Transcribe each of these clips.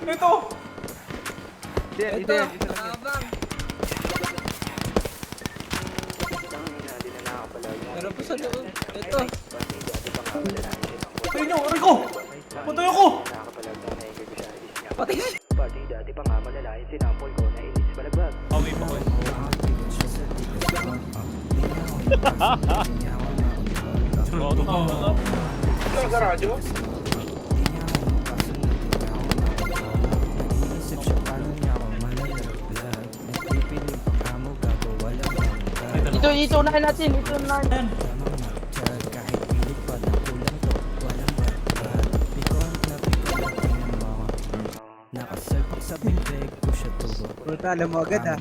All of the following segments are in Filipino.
Ito! Ito! Meron pa sa loob. Ito! Patay nyo! Aray ko! Patay ako! Patay! Dati pa nga malalayan sinampol ko na inis balagbag. Okay pa ko. Ito sa radyo? Ito unahin natin, ito unahin. Puta, alam mo agad ah.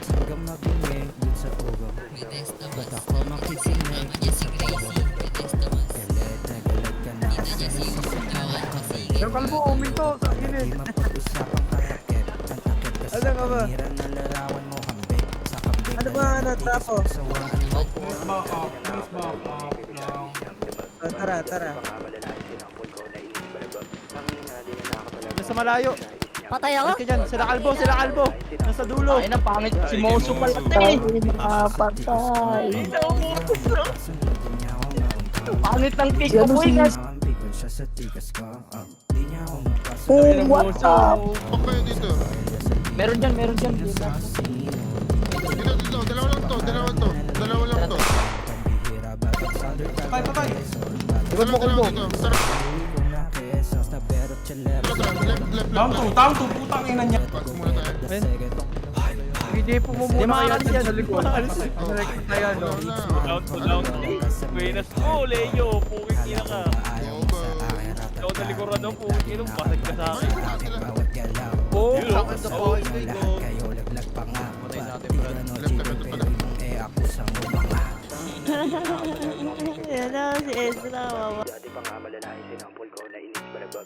May test naman. Kasama niya si Gracie. May test naman. Kita niya si Kawan kasi. Pero kalbo, uminto. Sakinin. Ano ka ba? Ano ba ano, trapo? Nice back up. Nice back up lang. Tara, tara. Nasa malayo. Patay ako. Kasi dyan, sila kalbo, sila kalbo. Nasa dulo. Ay na, pangit. Si Moso pala. Patay. Pangit ng pick ko, boy. Oh, what up? Pagkayo dito. Meron dyan. Dito. Dalawa lang to. Dalawa lang to. Patay, patay! Dalawa dito. Tara. Down to, putang ina niya. Pass muna tayo. Hindi po mo Di muna kayo makakalis yan. sa likod. Makakalis. Direct tayo, no? Down. Buenas po, Leo. Puking ina ka. Ikaw na likuran daw, puking ina. Basag ka sa akin. Oh! Yun, Sakit sa pawis ko ito. Patay natin, Brad. Yan na, si Ezra. Wawa. Dati pa nga malalayan sinampol ko na inis balagbag.